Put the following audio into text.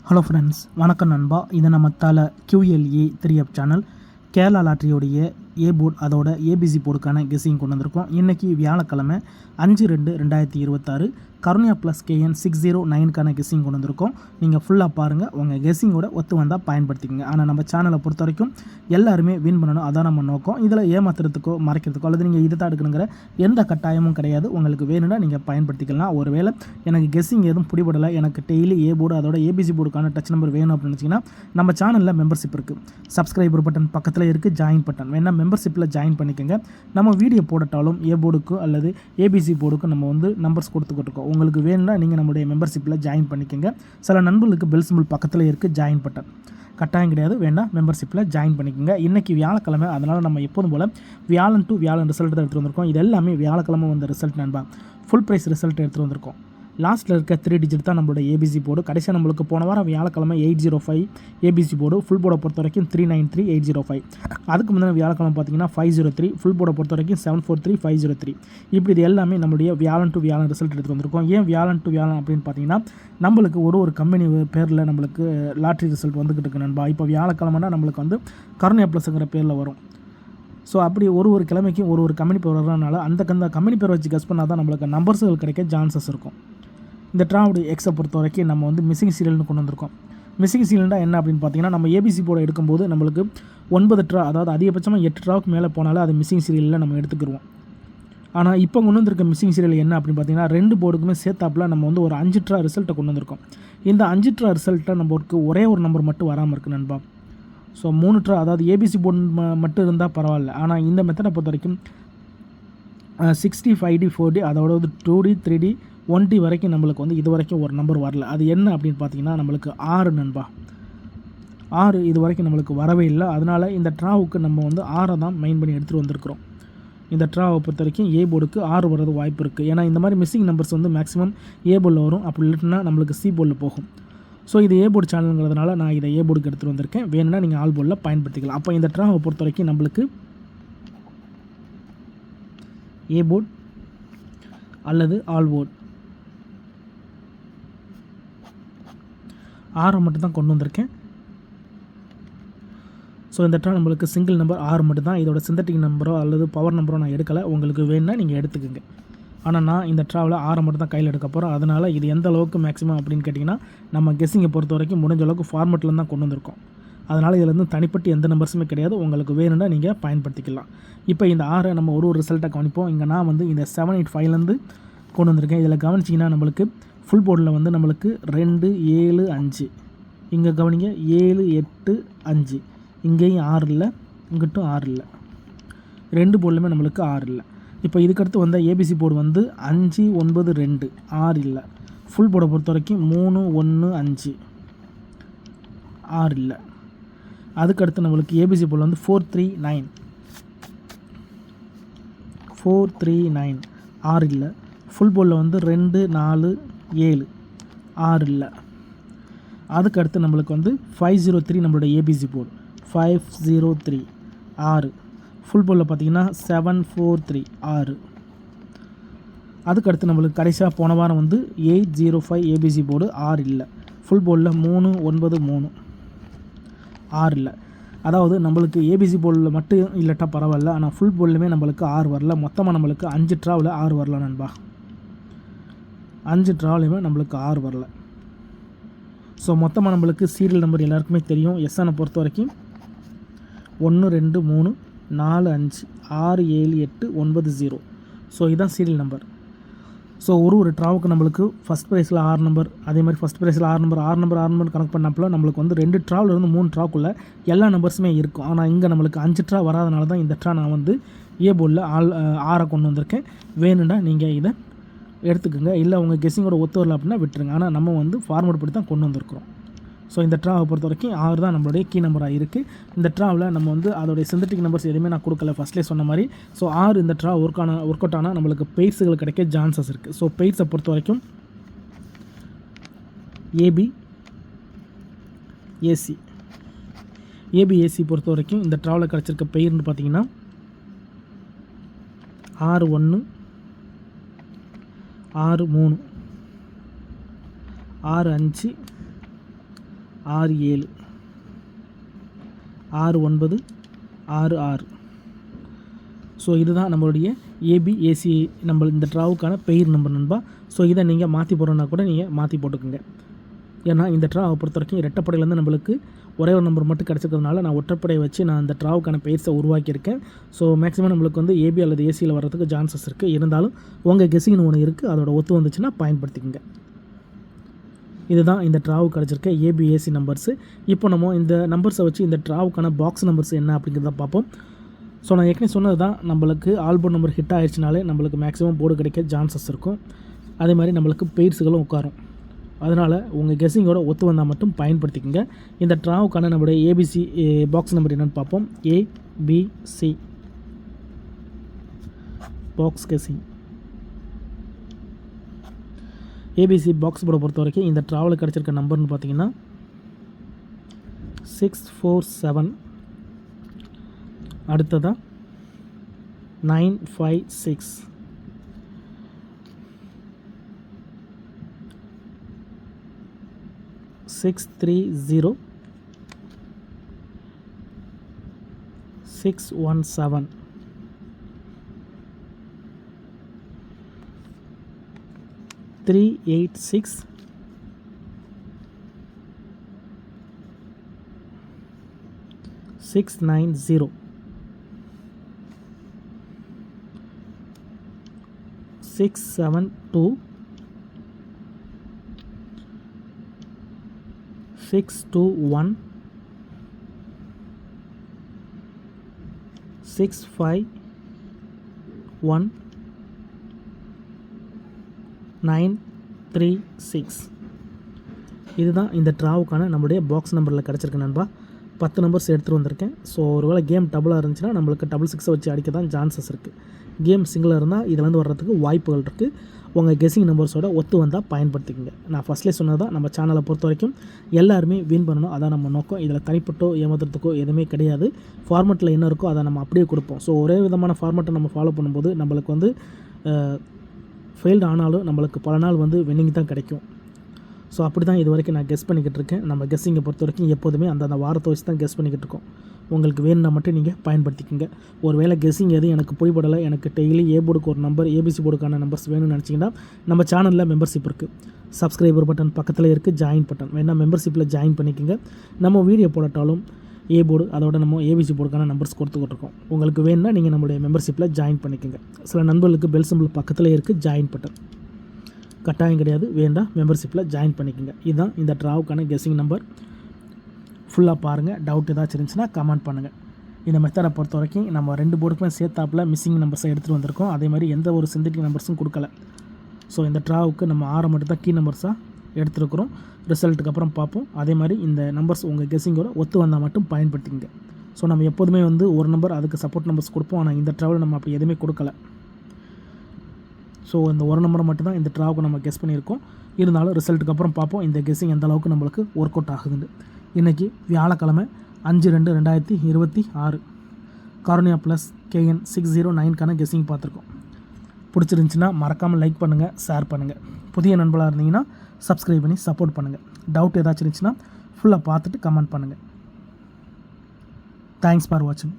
Hello friends, வணக்கம் நண்பா. இது நம்ம தலை QLE 3 சேனல். கேரளா லாட்ரியோடைய ஏ போர்டு அதோட ஏபிசி போர்டுக்கான கெஸ்ஸிங் கொண்டு வந்திருக்கோம். இன்றைக்கி வியாழக்கிழமை 5/2/2026 கருணியா ப்ளஸ் KN 609க்கான கெஸ்ஸிங் கொண்டு வந்திருக்கோம். நீங்கள் ஃபுல்லாக பாருங்கள், உங்கள் கெஸ்ஸிங்கோட ஒத்து வந்தால் பயன்படுத்திக்கங்க. ஆனால் நம்ம சேனலை பொறுத்த வரைக்கும் எல்லாருமே வின் பண்ணணும், அதான் நம்ம நோக்கம். இதில் ஏமாத்துறதுக்கோ மறைக்கிறதுக்கோ அல்லது நீங்கள் இதை தான் எடுக்கணுங்கிற எந்த கட்டாயமும் கிடையாது. உங்களுக்கு வேணும்னா நீங்கள் பயன்படுத்திக்கலாம். ஒருவேளை எனக்கு கெஸ்ஸிங் எதுவும் பிடிபடலை, எனக்கு டெய்லி ஏ போர்டு அதோட ஏபிசி போர்டுக்கான டச் நம்பர் வேணும் அப்படின்னு நினச்சிங்கன்னா நம்ம சேனலில் மெம்பர்ஷிப் இருக்குது. சப்ஸ்கிரைபர் பட்டன் பக்கத்தில் இருக்குது, ஜாயின் பட்டன் வேணால் மெம்பர்ஷிப்பில் ஜாயின் பண்ணிக்கோங்க. நம்ம வீடியோ போடட்டாலும் ஏ போர்டுக்கு அல்லது ஏபிசி போர்டுக்கு நம்ம நம்பர்ஸ் கொடுத்துக்கிட்டு இருக்கோம். உங்களுக்கு வேணும்னா நீங்கள் நம்முடைய மெம்பர்ஷிப்பில் ஜாயின் பண்ணிக்கோங்க. சில நண்பர்களுக்கு பெல் சிம்பிள் பக்கத்தில் இருக்குது, ஜாயின் பட்டன் கட்டாயம் கிடையாது, வேணால் மெம்பர்ஷிப்பில் ஜாயின் பண்ணிக்கோங்க. இன்றைக்கி வியாழக்கிழமை, அதனால் நம்ம எப்போதும் போல் வியாழன் டு வியாழன் ரிசல்ட் தான் எடுத்துகிட்டு வந்திருக்கோம். இது எல்லாமே வியாழக்கிழமை வந்த ரிசல்ட் நண்பா. ஃபுல் ப்ரைஸ் ரிசல்ட் எடுத்துகிட்டு வந்திருக்கோம். லாஸ்ட்டில் இருக்க 3 டிஜிட் தான் நம்மளோட ஏபிசி போர்டு. கடைசியாக நம்மளுக்கு போன வாரம் வியாழக்கிழமை 805 ஏபிசி போர்டு. ஃபுல் போர்டை பொறுத்த வரைக்கும் 393,805. அதுக்கு முன்னாடி வியாழக்கிழமை பார்த்தீங்கன்னா 503. ஃபுல் போர்டை பொறுத்த வரைக்கும் 743,503. இப்படி இது எல்லாமே நம்மளுடைய வியாழன் டு வியாழன் ரிசல்ட் எடுத்து வந்திருக்கோம். ஏன் வியாழன் டு வியாழன் அப்படின்னு பார்த்தீங்கன்னா நம்மளுக்கு ஒரு கம்பெனி பேரில் நம்மளுக்கு லாட்ரி ரிசல்ட் வந்துக்கிட்டு இருக்கு நண்பா. இப்போ வியாழக்கிழமைனா நம்மளுக்கு கருணையா ப்ளஸ்ங்கிற பேரில் வரும். ஸோ அப்படி ஒரு கிழமைக்கும் ஒரு கம்பெனி பேர் வர்றதுனால அந்த கம்பெனி பேர் வச்சு கெஸ் பண்ணால் தான் நம்மளுக்கு நம்பர்ஸுகள் கிடைக்க சான்சஸ் இருக்கும். இந்த ட்ராவுடைய எக்ஸை பொறுத்த வரைக்கும் நம்ம மிஸ்ஸிங் சீரியல்னு கொண்டு வந்திருக்கோம். மிஸ்ஸிங் சீரியல்னா என்ன அப்படின்னு பார்த்தீங்கன்னா, நம்ம ஏபிசி போர்டை எடுக்கும்போது நம்மளுக்கு 9 ட்ரா, அதாவது அதிகபட்சமாக 8 ட்ராவுக்கு மேலே போனாலே அது மிஸ்ஸிங் சீரியலில் நம்ம எடுத்துக்கிடுவோம். ஆனால் இப்போ கொண்டு வந்திருக்க மிஸ்ஸிங் சீரியல் என்ன அப்படின்னு பார்த்தீங்கன்னா, 2 போர்டுக்குமே சேர்த்தாப்பில் நம்ம ஒரு 5 ட்ரா ரிசல்ட்டை கொண்டு வந்திருக்கோம். இந்த 5 ட்ரா ரிசல்ட்டை நம்மளுக்கு ஒரே ஒரு நம்பர் மட்டும் வராமல் இருக்குது நண்பா. ஸோ 3 ட்ரா, அதாவது ஏபிசி போர்டு மட்டும் இருந்தால் பரவாயில்ல. ஆனால் இந்த மெத்தடை பொறுத்த வரைக்கும் 60, 5D, 4D, அதோட 2D, 3D, 1D வரைக்கும் நம்மளுக்கு இது வரைக்கும் ஒரு நம்பர் வரல. அது என்ன அப்படின்னு பார்த்தீங்கன்னா நம்மளுக்கு 6 நண்பா. 6 இது வரைக்கும் நம்மளுக்கு வரவே இல்லை. அதனால் இந்த ட்ராவுக்கு நம்ம 6 தான் மெயின் பண்ணி எடுத்துகிட்டு வந்திருக்கிறோம். இந்த ட்ராவை பொறுத்த வரைக்கும் ஏ போர்டுக்கு 6 வர்றது வாய்ப்பு இருக்குது. ஏன்னா இந்த மாதிரி மிஸ்ஸிங் நம்பர்ஸ் மேக்ஸிமம் ஏ போர்டில் வரும். அப்படி இல்லைன்னா நம்மளுக்கு சி போர்டில் போகும். ஸோ இது ஏ போர்டு சேனலுங்கிறதுனால நான் இதை ஏ போர்டுக்கு எடுத்துகிட்டு வந்திருக்கேன். வேணும்னா நீங்கள் ஆல் போர்டில் பயன்படுத்திக்கலாம். அப்போ இந்த ட்ராவை பொறுத்த வரைக்கும் நம்மளுக்கு ஏ போர்டு அல்லது ஆல் போர்டு 6 மட்டும் தான் கொண்டு வந்திருக்கேன். ஸோ இந்த ட்ரா நம்மளுக்கு சிங்கிள் நம்பர் 6 மட்டும் தான். இதோட சிந்தட்டிக் நம்பரோ அல்லது பவர் நம்பரோ நான் எடுக்கலை. உங்களுக்கு வேணும்னா நீங்கள் எடுத்துக்கோங்க. ஆனால் நான் இந்த ட்ராவில் 6 மட்டும் தான் கையில் எடுக்க போகிறோம். அதனால் இது எந்த அளவுக்கு மேக்ஸிமம் அப்படின்னு கேட்டிங்கன்னா, நம்ம கெஸ்ஸிங்கை பொறுத்த வரைக்கும் முடிஞ்ச அளவுக்கு ஃபார்மெட்டில் தான் கொண்டு வந்திருக்கோம். அதனால் இதில் தனிப்பட்டு எந்த நம்பர்ஸுமே கிடையாது. உங்களுக்கு வேணும்னா நீங்கள் பயன்படுத்திக்கலாம். இப்போ இந்த 6 நம்ம ஒரு ரிசல்ட்டை கவனிப்போம். இங்கே நான் இந்த 785லேருந்து கொண்டு வந்திருக்கேன். இதில் கவனிச்சிங்கன்னா நம்மளுக்கு ஃபுல் போர்டில் நம்மளுக்கு 2, 7, 5. இங்கே கவனிங்க 7, 8, 5. இங்கேயும் 6 இல்லை, இங்கிட்டும் 6 இல்லை. 2 போர்டுலையுமே நம்மளுக்கு 6 இல்லை. இப்போ இதுக்கடுத்து ஏபிசி போர்டு 5, 9, 2, 6 இல்லை. ஃபுல் போர்டை பொறுத்த வரைக்கும் 3, 1, 5, 6 இல்லை. அதுக்கடுத்து நம்மளுக்கு ஏபிசி போர்டில் 4, 3, 9, 4, 3, 9, 6 இல்லை. ஃபுல் போர்டில் 2, 4, 7, 6 இல்லை. அதுக்கடுத்து நம்மளுக்கு 503 நம்மளோட ஏபிசி போர்டு 503, 6. ஃபுல் போர்டில் பார்த்தீங்கன்னா 743, 6. அதுக்கடுத்து நம்மளுக்கு கடைசியாக போன வாரம் 805 ஏபிசி போர்டு 6 இல்லை. ஃபுல் போர்டில் 3, 9, 3, 6 இல்லை. அதாவது நம்மளுக்கு ஏபிசி போர்டில் மட்டும் இல்லட்டா பரவாயில்ல, ஆனால் ஃபுல் போர்ட்லையுமே நம்மளுக்கு 6 வரல. மொத்தமாக நம்மளுக்கு 5 ட்ராவில் 6 வரல நண்பா. 5 ட்ராவிலையுமே நம்மளுக்கு 6 வரல. ஸோ மொத்தமாக நம்மளுக்கு சீரியல் நம்பர் எல்லாருக்குமே தெரியும். எஸ்எனை பொறுத்த வரைக்கும் 1, 2, 3, 4, 5, 6, 7, 8, 9, 0. ஸோ இதுதான் சீரியல் நம்பர். ஸோ ஒரு ட்ராவுக்கு நம்மளுக்கு ஃபஸ்ட் ப்ரைஸில் 6 நம்பர், அதே மாதிரி ஃபஸ்ட் ப்ரைஸில் 6 நம்பர் கனெக்ட் பண்ணப்போ நம்மளுக்கு 2 ட்ராவிலேருந்து 3 ட்ராவுக்குள்ளே எல்லா நம்பர்ஸுமே இருக்கும். ஆனால் இங்கே நம்மளுக்கு 5 ட்ரா வராதனால தான் இந்த ட்ரா நான் ஏ போர்டில் 6 கொண்டு வந்திருக்கேன். வேணும்னா நீங்கள் இதை எடுத்துக்கோங்க. இல்லை உங்கள் கெஸ்ஸிங்கோட ஒத்து வரல அப்படின்னா விட்டுருங்க. ஆனால் நம்ம ஃபார்மேட் படி தான் கொண்டு வந்திருக்கிறோம். ஸோ இந்த ட்ராவை பொறுத்த வரைக்கும் 6 தான் நம்மளுடைய கீ நம்பராக இருக்குது. இந்த ட்ராவில் நம்ம அதோடைய சிந்தட்டிக் நம்பர்ஸ் எதுவுமே நான் கொடுக்கல, ஃபஸ்ட்லேயே சொன்ன மாதிரி. ஸோ 6 இந்த ட்ரா ஒர்க் அவுட் ஆனால் நம்மளுக்கு பெய்ட்ஸுகள் கிடைக்க சான்சஸ் இருக்குது. ஸோ பெய்ட்ஸை பொறுத்த வரைக்கும் ஏபிஏசி பொறுத்த வரைக்கும் இந்த ட்ராவில் கிடச்சிருக்க பெயர்னு பார்த்தீங்கன்னா 6-1, 6-3, 6-5, 67 69 66. ஸோ இதுதான் நம்மளுடைய ஏபிஏசி நம்ம இந்த ட்ராவுக்கான பெயர் நம்பர் நண்பா. ஸோ இதை நீங்கள் மாற்றி போடுறோன்னா கூட நீங்கள் மாற்றி போட்டுக்கோங்க. ஏன்னா இந்த ட்ராவை பொறுத்த வரைக்கும் ரெட்டப்படையிலேருந்து நம்மளுக்கு ஒரே ஒரு நம்பர் மட்டும் கிடச்சிக்கிறதுனால நான் ஒற்றைப்படையை வச்சு நான் இந்த ட்ராவுக்கான பெயர்ஸை உருவாக்கியிருக்கேன். ஸோ மேக்ஸிமம் நம்மளுக்கு வந்து ஏபி அல்லது ஏசியில் வர்றதுக்கு சான்சஸ் இருக்குது. இருந்தாலும் உங்கள் கெஸ்ஸிங்னு ஒன்று இருக்குது, அதோட ஒத்து வந்துச்சுன்னா பயன்படுத்திக்கோங்க. இதுதான் இந்த ட்ராவுக்கு கிடச்சிருக்க ஏபிஏசி நம்பர்ஸு. இப்போ நம்ம இந்த நம்பர்ஸை வச்சு இந்த ட்ராவுக்கான பாக்ஸ் நம்பர்ஸ் என்ன அப்படிங்கிறத பார்ப்போம். ஸோ நான் ஏற்கனவே சொன்னது தான், நம்மளுக்கு ஆல்போர்ட் நம்பர் ஹிட் ஆயிடுச்சுனாலே நம்மளுக்கு மேக்ஸிமம் போர்டு கிடைக்க சான்சஸ் இருக்கும். அதே மாதிரி நம்மளுக்கு பெயர்ஸுகளும் உட்காரும். அதனால் உங்கள் கெஸ்ஸிங்கோட ஒத்து வந்தால் மட்டும் பயன்படுத்திக்கோங்க. இந்த ட்ராவுக்கான நம்மளுடைய ஏபிசி பாக்ஸ் நம்பர் என்னென்னு பார்ப்போம். ABC box guessing. ABC box போர்டை பொறுத்த வரைக்கும் இந்த ட்ராவலுக்கு கிடச்சிருக்க நம்பர்னு பார்த்தீங்கன்னா 647. அடுத்ததாக 956. 630. 617. 386. 690. 672. 621. 651. 936. இதுதான் இந்த ட்ராவுக்கான நம்மளுடைய பாக்ஸ் நம்பரில் கிடச்சிருக்கு நண்பா. 10 நம்பர்ஸ் எடுத்துகிட்டு வந்திருக்கேன். ஸோ ஒருவேளை கேம் டபுளாக இருந்துச்சுன்னா நம்மளுக்கு 666 வச்சு அடிக்க தான் சான்சஸ் இருக்குது. கேம் சிங்கிளாக இருந்தால் இதுலேருந்து வர்றதுக்கு வாய்ப்புகள் இருக்குது. உங்கள் கெஸ்ஸிங் நம்பர்ஸோட ஒத்து வந்தால் பயன்படுத்திக்கங்க. நான் ஃபஸ்ட்லேயே சொன்னது தான், நம்ம சேனலை பொறுத்த வரைக்கும் எல்லாருமே வின் பண்ணணும், அதான் நம்ம நோக்கம். இதில் தனிப்பட்டோ ஏமாத்துறதுக்கோ எதுவுமே கிடையாது. ஃபார்மெட்டில் என்ன இருக்கோ அதை நம்ம அப்படியே கொடுப்போம். ஸோ ஒரே விதமான ஃபார்மெட்டை நம்ம ஃபாலோ பண்ணும்போது நம்மளுக்கு வந்து ஃபெயில்டு ஆனாலும் நம்மளுக்கு பல நாள் வந்து வின்னிங் தான் கிடைக்கும். ஸோ அப்படி தான் இது வரைக்கும் நான் கெஸ் பண்ணிக்கிட்டு இருக்கேன். நம்ம கெஸ்ஸிங்கை பொறுத்த வரைக்கும் எப்போதுமே அந்த வாரத்தை வச்சு தான் கெஸ் பண்ணிக்கிட்டு இருக்கோம். உங்களுக்கு வேணும்னா மட்டும் நீங்கள் பயன்படுத்திக்கோங்க. ஒரு வேளை கெஸ்ஸிங் எதுவும் எனக்கு பிடிபடலை, எனக்கு டெய்லி ஏ போர்டுக்கு ஒரு நம்பர், ஏபிசி போர்டுக்கான நம்பர்ஸ் வேணும்னு நினச்சிங்கன்னா நம்ம சேனலில் மெம்பர்ஷிப் இருக்குது. சப்ஸ்கிரைபர் பட்டன் பக்கத்தில் இருக்குது, ஜாயின் பட்டன் வேணால் மெம்பர்ஷிப்பில் ஜாயின் பண்ணிக்கோங்க. நம்ம வீடியோ போடட்டாலும் ஏ போர்டு அதோட நம்ம ஏபிசி போர்டுக்கான நம்பர்ஸ் கொடுத்துக்கிட்டு இருக்கோம். உங்களுக்கு வேணும்னா நீங்கள் நம்மளுடைய மெம்பர்ஷிப்பில் ஜாயின் பண்ணிக்கோங்க. சில நண்பர்களுக்கு பெல் சிம்பிள் பக்கத்தில் இருக்குது, ஜாயின் பட்டன் கட்டாயம் கிடையாது, வேண்டாம் மெம்பர்ஷிப்பில் ஜாயின் பண்ணிக்கோங்க. இதுதான் இந்த ட்ராவுக்கான கெஸ்ஸிங் நம்பர். ஃபுல்லாக பாருங்கள். டவுட் ஏதாச்சும் இருந்துச்சுன்னா கமெண்ட் பண்ணுங்கள். இந்த மெத்தடை பொறுத்த வரைக்கும் நம்ம 2 போர்டுக்குமே சேர்த்தாப்பில் மிஸ்ஸிங் நம்பர்ஸை எடுத்துகிட்டு வந்திருக்கோம். அதே மாதிரி எந்த ஒரு சிந்தட்டிக் நம்பர்ஸும் கொடுக்கல. ஸோ இந்த ட்ராவுக்கு நம்ம 6 மட்டும் தான் கீ நம்பர்ஸாக எடுத்துருக்குறோம். ரிசல்ட்டுக்கு அப்புறம் பார்ப்போம். அதே மாதிரி இந்த நம்பர்ஸ் உங்கள் கெஸ்ஸிங்கோட ஒத்து வந்தால் மட்டும் பயன்படுத்திங்க. ஸோ நம்ம எப்போதுமே வந்து ஒரு நம்பர் அதுக்கு சப்போர்ட் நம்பர்ஸ் கொடுப்போம். ஆனால் இந்த ட்ராவில் நம்ம அப்படி எதுவுமே கொடுக்கல. ஸோ இந்த ஒரு நம்பரை மட்டும் தான் இந்த ட்ராவுக்கு நம்ம கெஸ் பண்ணியிருக்கோம். இருந்தாலும் ரிசல்ட்டுக்கு அப்புறம் பார்ப்போம் இந்த கெஸ்ஸிங் எந்த அளவுக்கு நம்மளுக்கு ஒர்க் அவுட் ஆகுதுன்னு. இன்றைக்கி வியாழக்கிழமை 5/2/2026 காரோனியா ப்ளஸ் KN 609க்கான கெஸ்ஸிங் பார்த்துருக்கோம். பிடிச்சிருந்துச்சின்னா மறக்காமல் லைக் பண்ணுங்கள், ஷேர் பண்ணுங்கள். புதிய நண்பர்களாக இருந்தீங்கன்னா சப்ஸ்கிரைப் பண்ணி சப்போர்ட் பண்ணுங்கள். டவுட் ஏதாச்சும் இருந்துச்சுன்னா ஃபுல்லாக பார்த்துட்டு கமெண்ட் பண்ணுங்கள். தேங்க்ஸ் ஃபார் வாட்சிங்.